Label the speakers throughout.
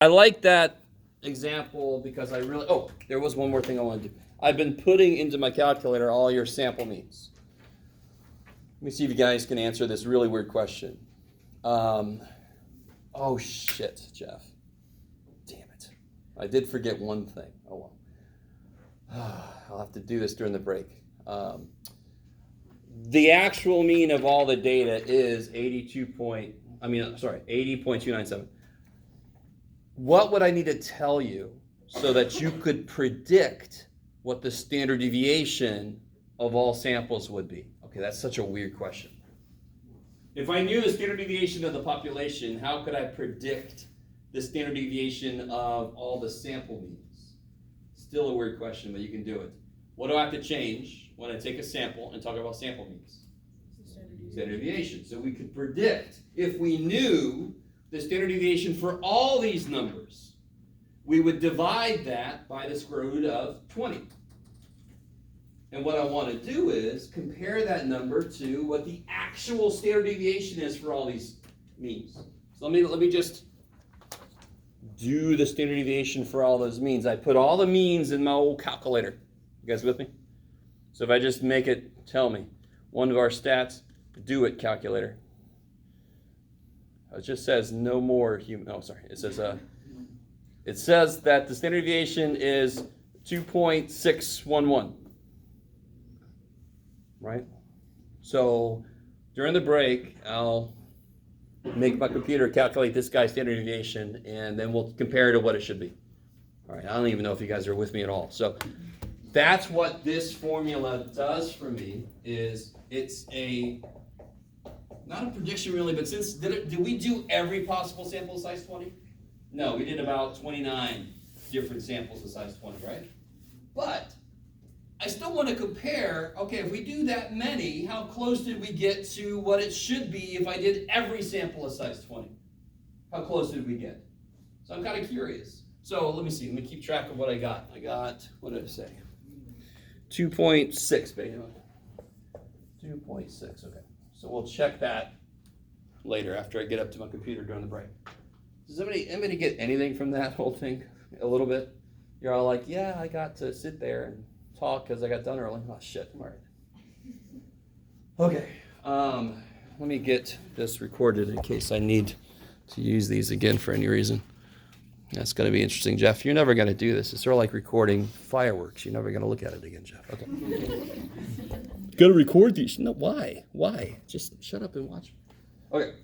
Speaker 1: I like that example because there was one more thing I want to do. I've been putting into my calculator all your sample means. Let me see if you guys can answer this really weird question. Oh shit, Jeff. Damn it. I did forget one thing. Oh well. I'll have to do this during the break. The actual mean of all the data is 80.297. What would I need to tell you so that you could predict what the standard deviation of all samples would be? Okay, that's such a weird question. If I knew the standard deviation of the population, how could I predict the standard deviation of all the sample means? Still a weird question, but you can do it. What do I have to change when I take a sample and talk about sample means? Standard deviation. So we could predict, if we knew the standard deviation for all these numbers, we would divide that by the square root of 20. And what I want to do is compare that number to what the actual standard deviation is for all these means. So let me just do the standard deviation for all those means. I put all the means in my old calculator. You guys with me? So if I just make it tell me, one of our stats, do it calculator. It just says no more human. Oh, sorry. It says that the standard deviation is 2.611. Right? So during the break, I'll make my computer calculate this guy's standard deviation, and then we'll compare it to what it should be. All right. I don't even know if you guys are with me at all. So that's what this formula does for me. It's not a prediction really, but did we do every possible sample of size 20? No, we did about 29 different samples of size 20, right? But I still want to compare, okay, if we do that many, how close did we get to what it should be if I did every sample of size 20? How close did we get? So I'm kind of curious. So let me see, let me keep track of what I got. What did I say? 2.6, baby. 2.6, okay. So we'll check that later after I get up to my computer during the break. Does anybody get anything from that whole thing? A little bit? You're all like, yeah, I got to sit there and talk because I got done early. Oh, shit. All right. Okay. Let me get this recorded in case I need to use these again for any reason. That's going to be interesting, Jeff. You're never going to do this. It's sort of like recording fireworks. You're never going to look at it again, Jeff. Okay. Got to record these. No, why? Why? Just shut up and watch. Okay.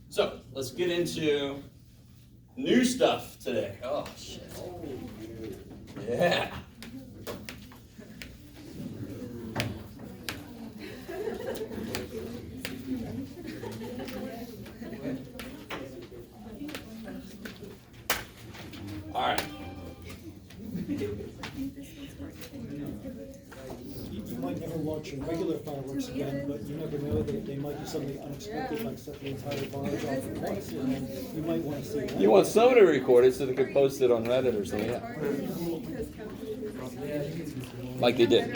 Speaker 1: So let's get into new stuff today. Oh, shit. Yeah. All right.
Speaker 2: You might never launch your regular fireworks again, but you never know that they might do something unexpected, like set the entire barge off at once, and then you might want to see that.
Speaker 1: You want someone to record it so they can post it on Reddit or something, yeah. Like they did.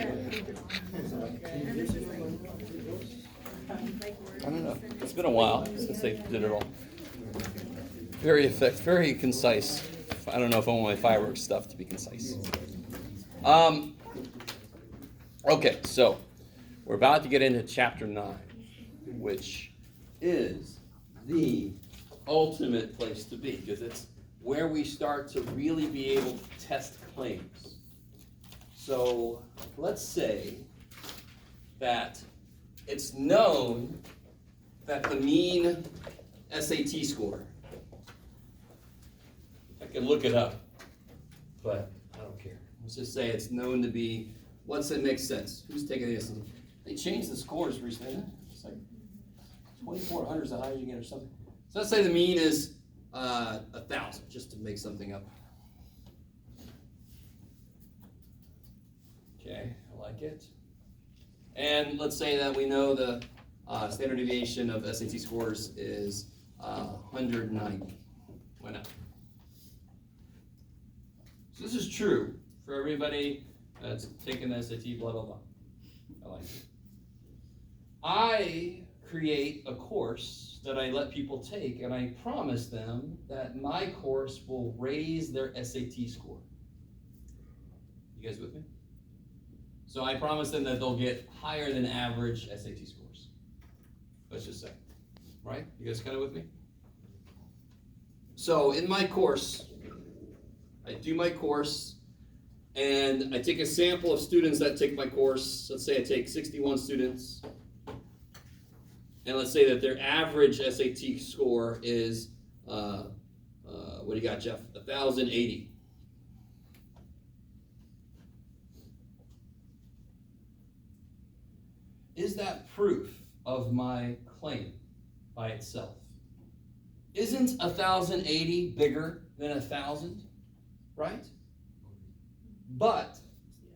Speaker 1: I don't know. It's been a while since they did it all. Very concise. I don't know if I want my fireworks stuff to be concise. Okay, so we're about to get into chapter 9, which is the ultimate place to be, because it's where we start to really be able to test claims. So let's say that it's known that the mean SAT score, I can look it up, but I don't care. Let's just say it's known to be, let's say it makes sense. Who's taking the SAT? They changed the scores recently, isn't it? It's like 2,400 is the highest you get or something. So let's say the mean is 1,000, just to make something up. Okay, I like it. And let's say that we know the standard deviation of SAT scores is 190. Why not? So this is true for everybody that's taken the SAT, blah, blah, blah. I like it. I create a course that I let people take, and I promise them that my course will raise their SAT score. You guys with me? So I promise them that they'll get higher than average SAT scores. Let's just say. Right? You guys kind of with me? So in my course, I do my course, and I take a sample of students that take my course. Let's say I take 61 students. And let's say that their average SAT score is, what do you got, Jeff? 1,080. Is that proof of my claim by itself? Isn't 1,080 bigger than 1,000, right? But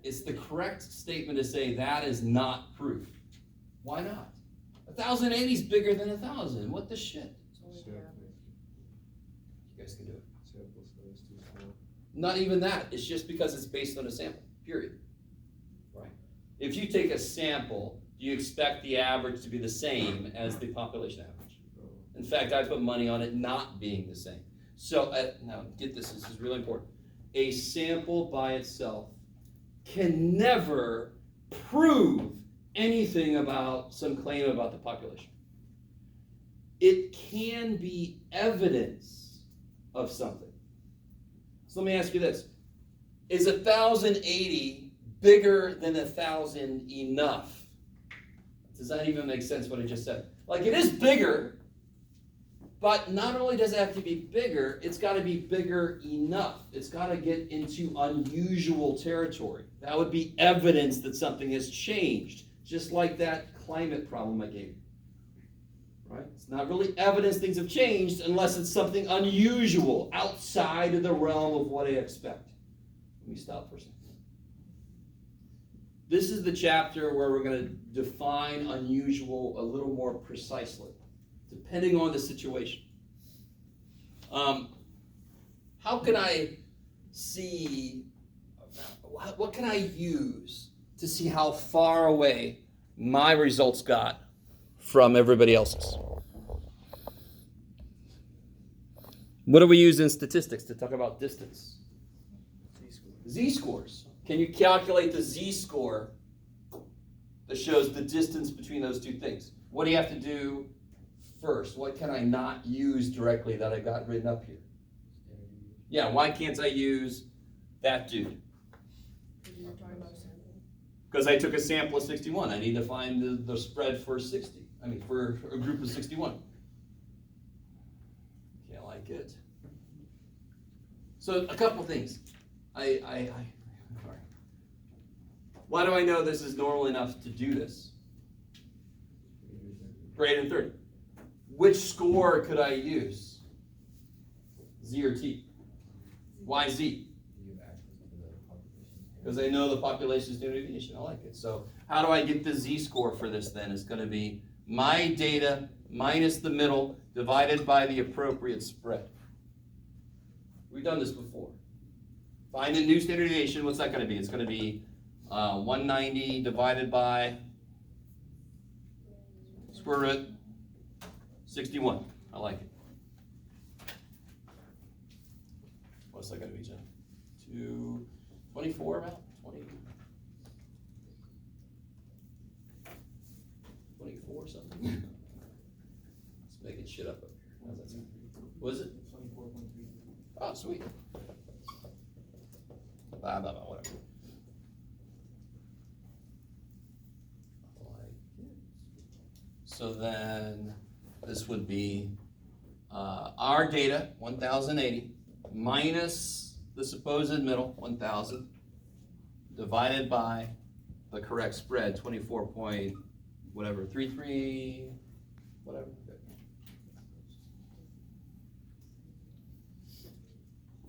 Speaker 1: it's the correct statement to say that is not proof. Why not? 1,080 is bigger than 1,000. What the shit? You guys can do it. Not even that. It's just because it's based on a sample, period. Right? If you take a sample, do you expect the average to be the same as the population average? In fact, I put money on it not being the same. So, now get this is really important. A sample by itself can never prove anything about some claim about the population. It can be evidence of something. So let me ask you this. Is 1,080 bigger than 1,000 enough? Does that even make sense what I just said? Like, it is bigger, but not only does it have to be bigger, it's got to be bigger enough. It's got to get into unusual territory. That would be evidence that something has changed, just like that climate problem I gave you. Right? It's not really evidence things have changed unless it's something unusual outside of the realm of what I expect. Let me stop for a second. This is the chapter where we're going to define unusual a little more precisely, depending on the situation. How can I see, what can I use to see how far away my results got from everybody else's? What do we use in statistics to talk about distance? Z-scores. Can you calculate the z-score that shows the distance between those two things? What do you have to do first? What can I not use directly that I got written up here? Yeah, why can't I use that dude? Because I took a sample of 61. I need to find the spread for 60. I mean, for a group of 61. Can't like it. So a couple things. Why do I know this is normal enough to do this? Greater than 30. Which score could I use? Z or T? Why Z? Because I know the population standard deviation. I like it. So how do I get the z-score for this then? It's going to be my data minus the middle divided by the appropriate spread. We've done this before. Find a new standard deviation. What's that going to be? It's going to be 190 divided by square root 61. I like it. What's that going to be, Jen? 224 about? 24 something? It's making shit up here. How's that sound? What is it? 24.3. Oh, sweet. Whatever. So then this would be our data, 1,080, minus the supposed middle, 1,000, divided by the correct spread, 24 point, whatever, 33, whatever.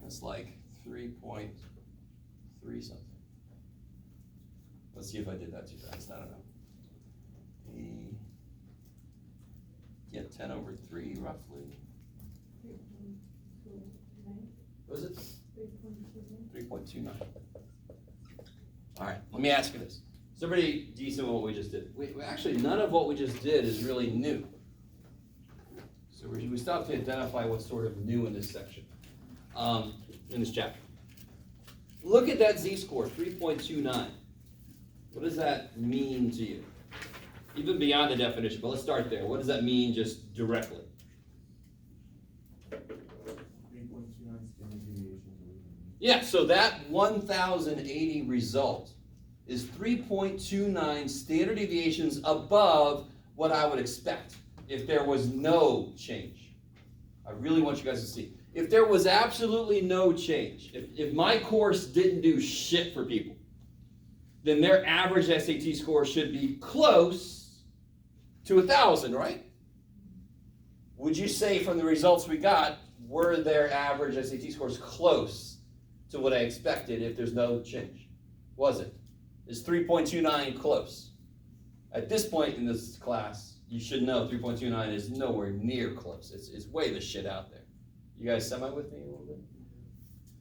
Speaker 1: That's like 3.3 something. Let's see if I did that too fast. I don't know. Yeah, 10 over 3 roughly. What was it? 3.29. All right, let me ask you this. everybody decent with what we just did? Actually, none of what we just did is really new. So we stopped to identify what's sort of new in this section, in this chapter. Look at that z-score, 3.29. What does that mean to you? Even beyond the definition, but let's start there. What does that mean just directly?
Speaker 3: 3.29 standard deviation.
Speaker 1: Yeah, so that 1,080 result is 3.29 standard deviations above what I would expect if there was no change. I really want you guys to see. If there was absolutely no change, if my course didn't do shit for people, then their average SAT score should be close to 1,000, right? Would you say from the results we got, were their average SAT scores close to what I expected if there's no change? Was it? Is 3.29 close? At this point in this class, you should know 3.29 is nowhere near close. It's way the shit out there. You guys semi with me a little bit?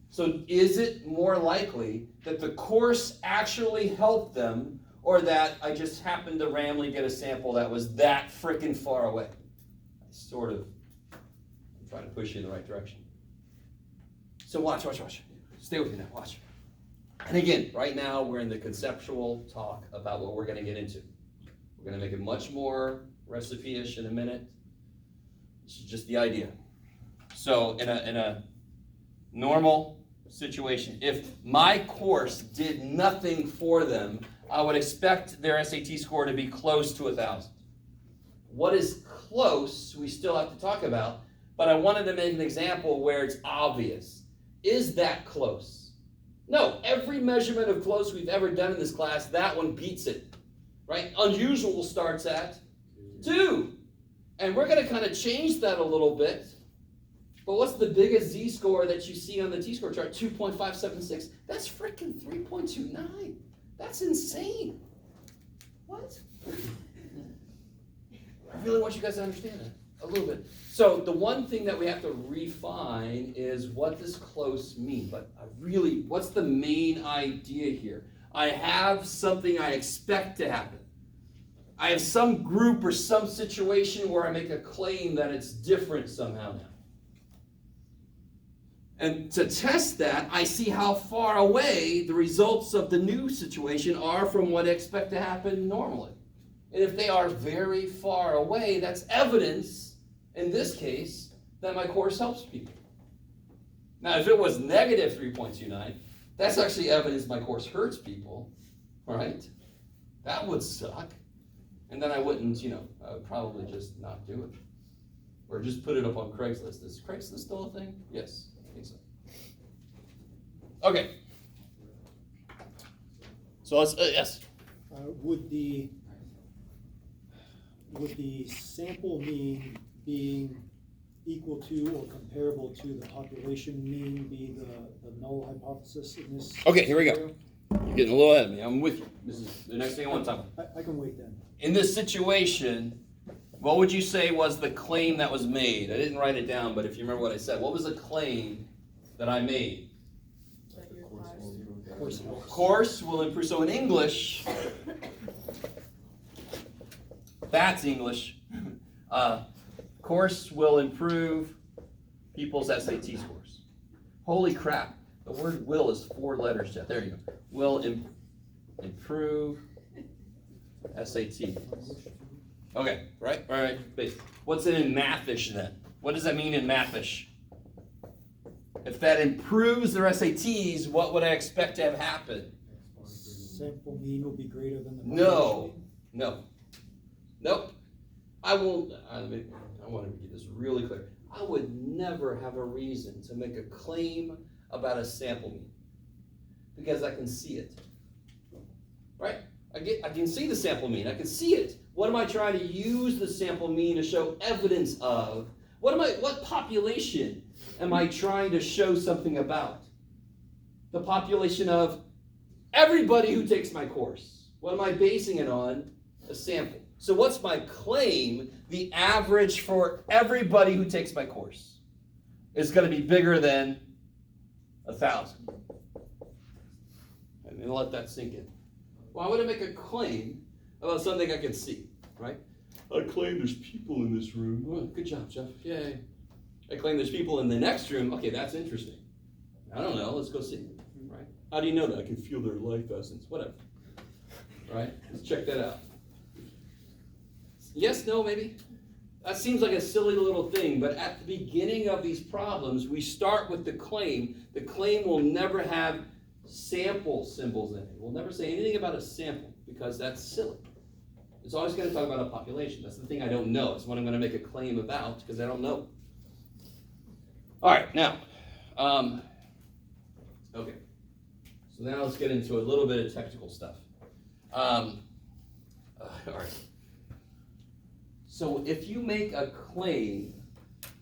Speaker 1: So is it more likely that the course actually helped them, or that I just happened to randomly get a sample that was that frickin' far away? I'm trying to push you in the right direction. So watch. Stay with me now, watch. And again, right now we're in the conceptual talk about what we're going to get into. We're going to make it much more recipe-ish in a minute. This is just the idea. So in a normal situation, if my course did nothing for them, I would expect their SAT score to be close to 1,000. What is close, we still have to talk about, but I wanted to make an example where it's obvious. Is that close? No, every measurement of close we've ever done in this class, that one beats it, right? Unusual starts at 2. And we're going to kind of change that a little bit. But what's the biggest z-score that you see on the t-score chart? 2.576. That's freaking 3.29. That's insane. What? I really want you guys to understand that a little bit. So the one thing that we have to refine is what does close mean? But what's the main idea here? I have something I expect to happen. I have some group or some situation where I make a claim that it's different somehow now. And to test that, I see how far away the results of the new situation are from what I expect to happen normally. And if they are very far away, that's evidence, in this case, that my course helps people. Now, if it was negative 3.29, that's actually evidence my course hurts people, right? That would suck. And then I wouldn't, I would probably just not do it. Or just put it up on Craigslist. Is Craigslist still a thing? Yes, I think so. Okay. So let's, yes.
Speaker 2: Would the sample mean being equal to or comparable to the population mean be the null hypothesis in this?
Speaker 1: Okay, here we go.
Speaker 2: scenario?
Speaker 1: You're getting a little ahead of me. I'm with you. This is the next thing I want to talk about.
Speaker 2: I can wait then.
Speaker 1: In this situation, what would you say was the claim that was made? I didn't write it down, but if you remember what I said, what was the claim that I made? Course will improve. So in English, that's English. Course will improve people's SAT scores. Holy crap. The word will is 4 letters, Jeff. There you go. Will improve SAT. Okay, right? All right. Base. What's it in mathish then? What does that mean in mathish? If that improves their SATs, what would I expect to have happen?
Speaker 2: Sample mean will be greater than the
Speaker 1: No. Nope. I want to get this really clear. I would never have a reason to make a claim about a sample mean because I can see it. Right? I can see the sample mean. I can see it. What am I trying to use the sample mean to show evidence of? What population am I trying to show something about? The population of everybody who takes my course. What am I basing it on? A sample. So what's my claim? The average for everybody who takes my course is going to be bigger than 1,000. I'm going to let that sink in. Well, I want to make a claim about something I can see, right? I claim there's people in this room. Oh, good job, Jeff. Yay. I claim there's people in the next room. Okay, that's interesting. I don't know. Let's go see. Right? How do you know that? I can feel their life essence. Whatever. Right? Let's check that out. Yes, no, maybe? That seems like a silly little thing, but at the beginning of these problems, we start with the claim. The claim will never have sample symbols in it. We'll never say anything about a sample because that's silly. It's always going to talk about a population. That's the thing I don't know. It's what I'm going to make a claim about because I don't know. All right, now, okay. So now let's get into a little bit of technical stuff. All right. So if you make a claim,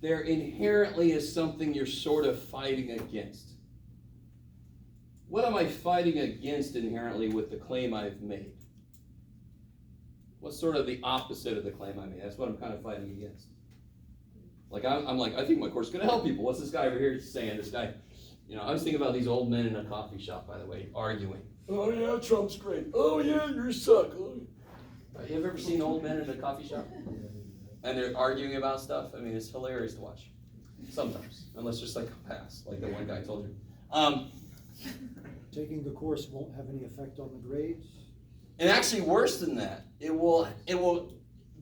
Speaker 1: there inherently is something you're sort of fighting against. What am I fighting against inherently with the claim I've made? What's sort of the opposite of the claim I made? That's what I'm kind of fighting against. Like, I'm like, I think my course is going to help people. What's this guy over here saying? This guy, I was thinking about these old men in a coffee shop, by the way, arguing. Oh, yeah, Trump's great. Oh, yeah, you suck. Oh. You ever seen old men in a coffee shop? And they're arguing about stuff? I mean, it's hilarious to watch. Sometimes. Unless just like a pass, like the one guy told you.
Speaker 2: Taking the course won't have any effect on the grades?
Speaker 1: And actually worse than that, it will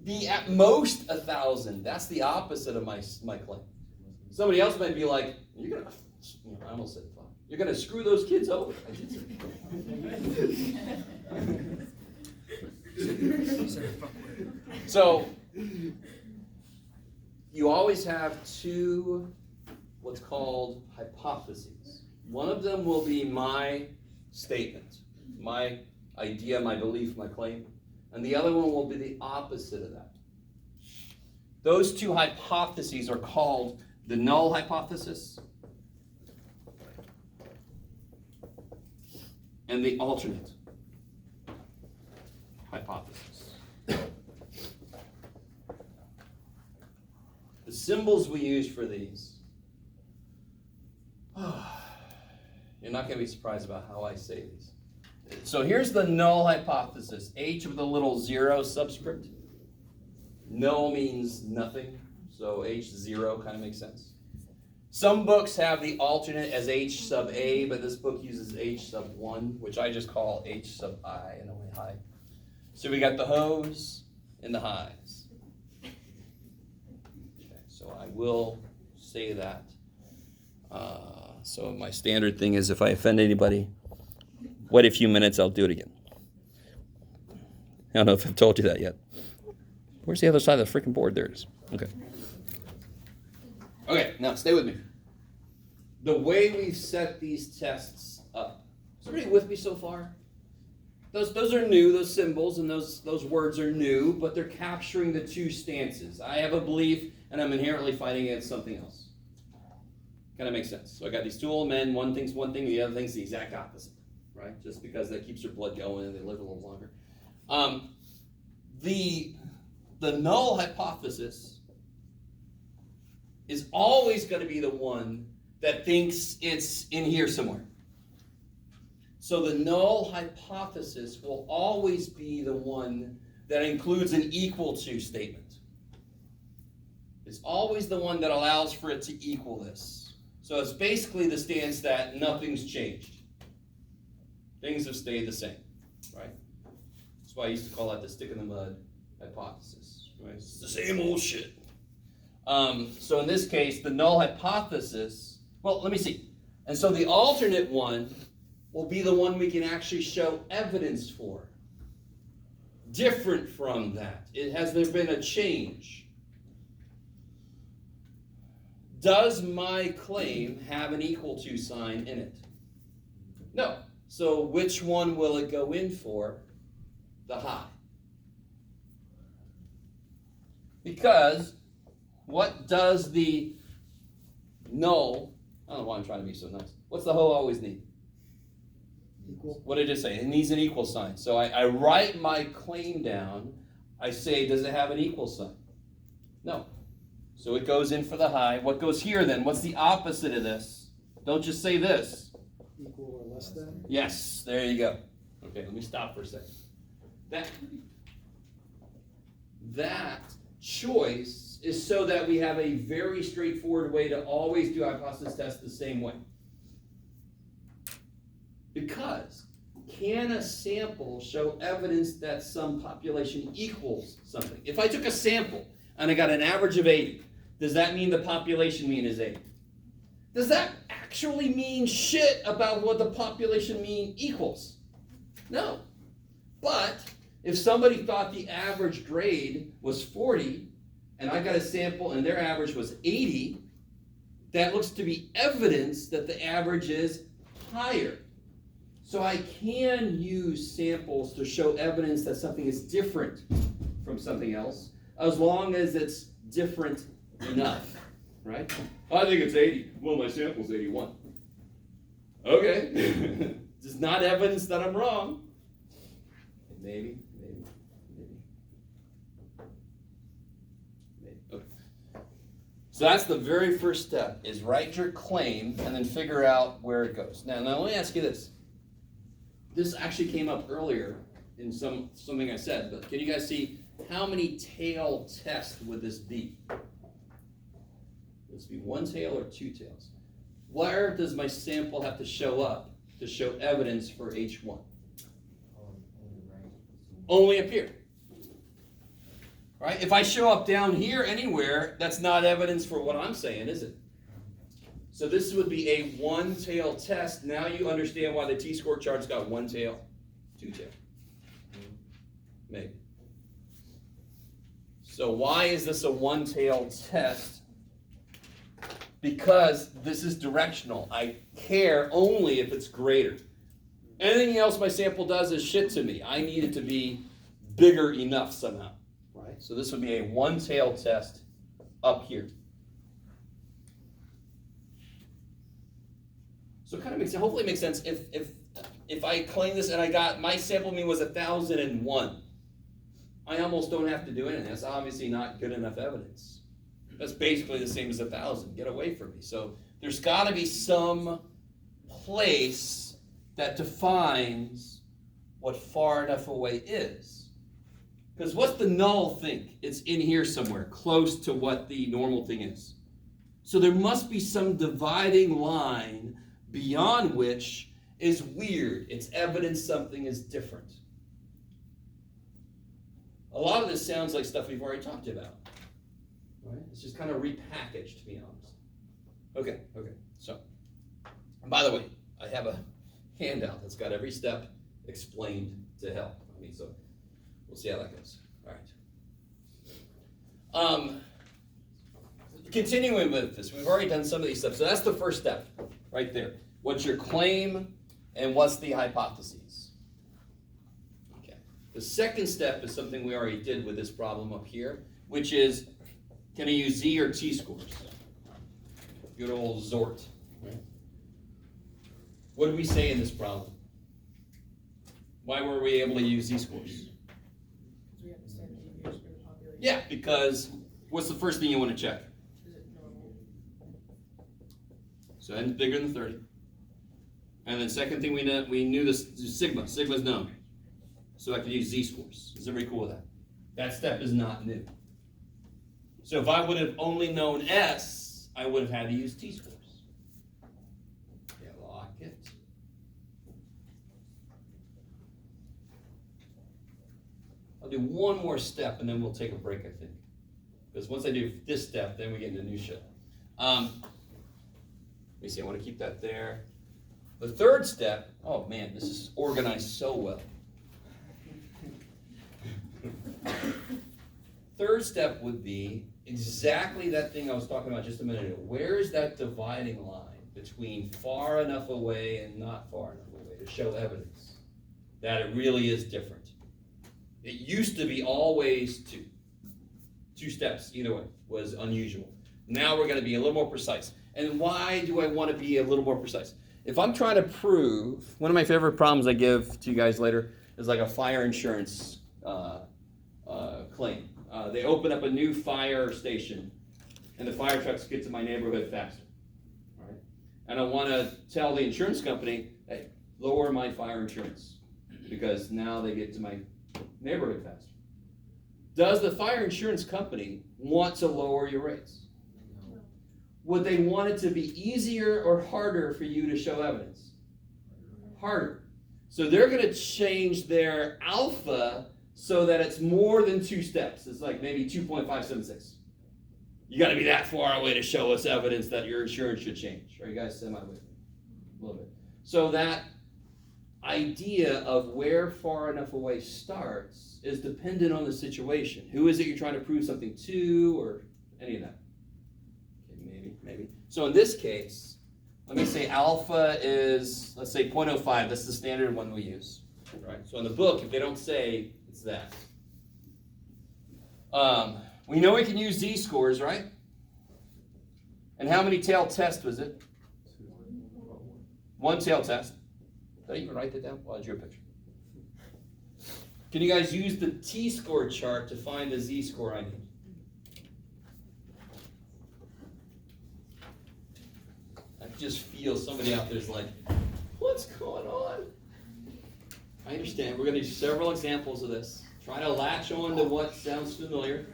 Speaker 1: be at most 1,000. That's the opposite of my claim. Somebody else might be like, you're gonna, I almost said fuck. You're gonna screw those kids over. I did say So you always have two what's called hypotheses. One of them will be my statement, my idea, my belief, my claim, and the other one will be the opposite of that. Those two hypotheses are called the null hypothesis and the alternate hypothesis. The symbols we use for these, you're not going to be surprised about how I say these. So here's the null hypothesis. H with a little 0 subscript. Null means nothing, so H0 kind of makes sense. Some books have the alternate as H sub A, but this book uses H sub 1, which I just call H sub I in a way, high. So we got the hoes and the highs. Okay, so I will say that. So my standard thing is if I offend anybody, wait a few minutes, I'll do it again. I don't know if I've told you that yet. Where's the other side of the freaking board? There it is. Okay. Okay, now stay with me. The way we've set these tests up. Is everybody with me so far? Those are new, those symbols and those words are new, but they're capturing the two stances. I have a belief and I'm inherently fighting against something else. Kind of makes sense. So I got these two old men, one thinks one thing, the other thinks the exact opposite. Right? Just because that keeps their blood going and they live a little longer. The null hypothesis is always going to be the one that thinks it's in here somewhere. So the null hypothesis will always be the one that includes an equal to statement. It's always the one that allows for it to equal this. So it's basically the stance that nothing's changed. Things have stayed the same, right? That's why I used to call that the stick in the mud hypothesis, right? It's the same old shit. So in this case, the null hypothesis, well, let me see. And so the alternate one will be the one we can actually show evidence for. Different from that. Has there been a change? Does my claim have an equal to sign in it? No. So which one will it go in for? The high. Because what does the null, I don't know why I'm trying to be so nice. What's the hoe always need?
Speaker 2: Equal.
Speaker 1: What did it say? It needs an equal sign. So I write my claim down. I say, does it have an equal sign? No. So it goes in for the high. What goes here then? What's the opposite of this? Don't just say this.
Speaker 2: Equal or less than?
Speaker 1: Yes, there you go. Okay, let me stop for a second. That choice is so that we have a very straightforward way to always do hypothesis tests the same way. Because can a sample show evidence that some population equals something? If I took a sample and I got an average of 80, does that mean the population mean is 80? Does that actually mean shit about what the population mean equals? No. But if somebody thought the average grade was 40 and I got a sample and their average was 80, that looks to be evidence that the average is higher. So I can use samples to show evidence that something is different from something else, as long as it's different enough, right? I think it's 80. Well, my sample's 81. Okay. It's not evidence that I'm wrong. Maybe. Okay. So that's the very first step, is write your claim and then figure out where it goes. Now let me ask you this. This actually came up earlier in something I said, but can you guys see how many tail tests would this be? Would this be one tail or two tails? Where does my sample have to show up to show evidence for H1? Only up here. Right? If I show up down here anywhere, that's not evidence for what I'm saying, is it? So this would be a one-tail test. Now you understand why the t-score chart's got one tail, two tail. Maybe. So why is this a one-tail test? Because this is directional. I care only if it's greater. Anything else my sample does is shit to me. I need it to be bigger enough somehow. Right? So this would be a one-tail test up here. So it kind of makes sense. Hopefully it makes sense if I claim this and I got my sample mean was 1,001. I almost don't have to do anything. That's obviously not good enough evidence. That's basically the same as 1,000. Get away from me. So there's got to be some place that defines what far enough away is. Because what's the null think? It's in here somewhere, close to what the normal thing is. So there must be some dividing line beyond which is weird. It's evidence something is different. A lot of this sounds like stuff we've already talked about. Right? It's just kind of repackaged, to be honest. Okay. So, and by the way, I have a handout that's got every step explained to help. So we'll see how that goes. All right. Continuing with this, we've already done some of these steps. So that's the first step, right there. What's your claim and what's the hypotheses? Okay. The second step is something we already did with this problem up here, which is, can I use Z or T scores? Good old Zort. Right? What did we say in this problem? Why were we able to use Z scores?
Speaker 4: We have the standard deviation for the population.
Speaker 1: Yeah, because what's the first thing you want to check?
Speaker 4: Is it normal?
Speaker 1: So n's bigger than 30. And then second thing we knew this sigma. Sigma's known. So I could use Z scores. Is everybody cool with that? That step is not new. So if I would have only known S, I would have had to use T scores. Yeah, lock it. I'll do one more step and then we'll take a break, I think. Because once I do this step, then we get into new shit. Let me see, I want to keep that there. The third step, oh man, this is organized so well. Third step would be exactly that thing I was talking about just a minute ago. Where is that dividing line between far enough away and not far enough away to show evidence that it really is different? It used to be always two. Two steps, either way, was unusual. Now we're going to be a little more precise. And why do I want to be a little more precise? If I'm trying to prove, one of my favorite problems I give to you guys later is like a fire insurance claim. They open up a new fire station, and the fire trucks get to my neighborhood faster. All right? And I want to tell the insurance company, hey, lower my fire insurance. because now they get to my neighborhood faster. Does the fire insurance company want to lower your rates? Would they want it to be easier or harder for you to show evidence? Harder. So they're going to change their alpha so that it's more than 2 steps. It's like maybe 2.576. You got to be that far away to show us evidence that your insurance should change. Are you guys semi with me? A little bit. So that idea of where far enough away starts is dependent on the situation. Who is it you're trying to prove something to, or any of that? Okay, maybe. So in this case, let me say alpha is, let's say 0.05. That's the standard one we use. Right? So in the book, if they don't say, it's that. We know we can use z-scores, right? And how many tail test was it? 1 tail test. Did I even write that down? Well, I drew a picture. Can you guys use the t-score chart to find the z-score I need? I just feel somebody out there's like, what's going on? I understand. We're going to do several examples of this. Try to latch on to what sounds familiar.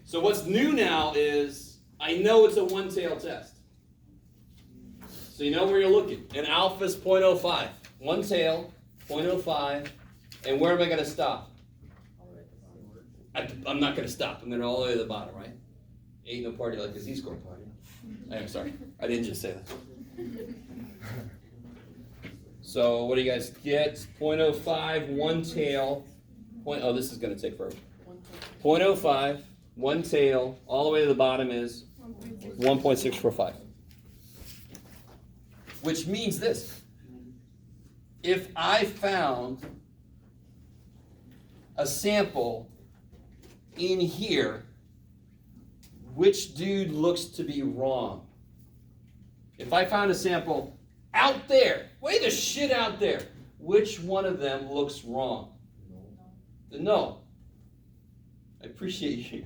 Speaker 1: So what's new now is I know it's a 1-tail test. So you know where you're looking. And alpha is 0.05. 1 tail, 0.05. And where am I going to stop? I'm not going to stop. I'm going to all the way to the bottom, right? Ain't no party like a z-score party. I'm sorry. I didn't just say that. So what do you guys get? 0.05, 1 tail. Oh, this is going to take forever. 0.05, 1 tail, all the way to the bottom is 1.645. Which means this. If I found a sample in here, which dude looks to be wrong? If I found a sample out there, way the shit out there, which one of them looks wrong? The null. I appreciate you.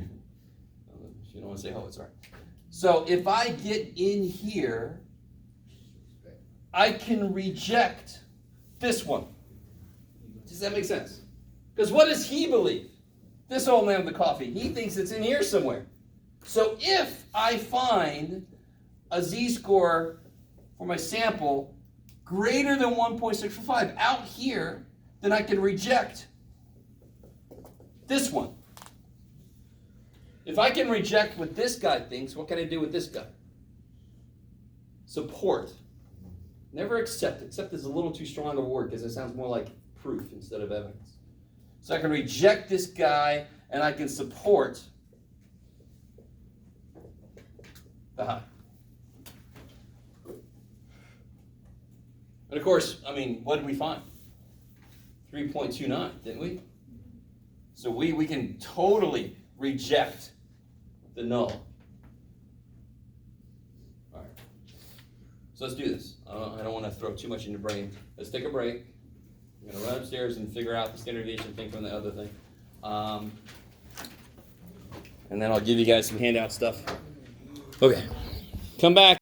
Speaker 1: If you don't want to say, oh, it's all right. So if I get in here, I can reject this one. Does that make sense? Because what does he believe? This old man with the coffee, he thinks it's in here somewhere. So if I find a z-score for my sample greater than 1.645 out here, then I can reject this one. If I can reject what this guy thinks, what can I do with this guy? Support. Never accept. Accept is a little too strong a word because it sounds more like proof instead of evidence. So I can reject this guy and I can support the high. And of course, I mean, what did we find? 3.29, didn't we? So we can totally reject the null. All right. So let's do this. I don't want to throw too much in your brain. Let's take a break. I'm going to run upstairs and figure out the standard deviation thing from the other thing. And then I'll give you guys some handout stuff. Okay. Come back.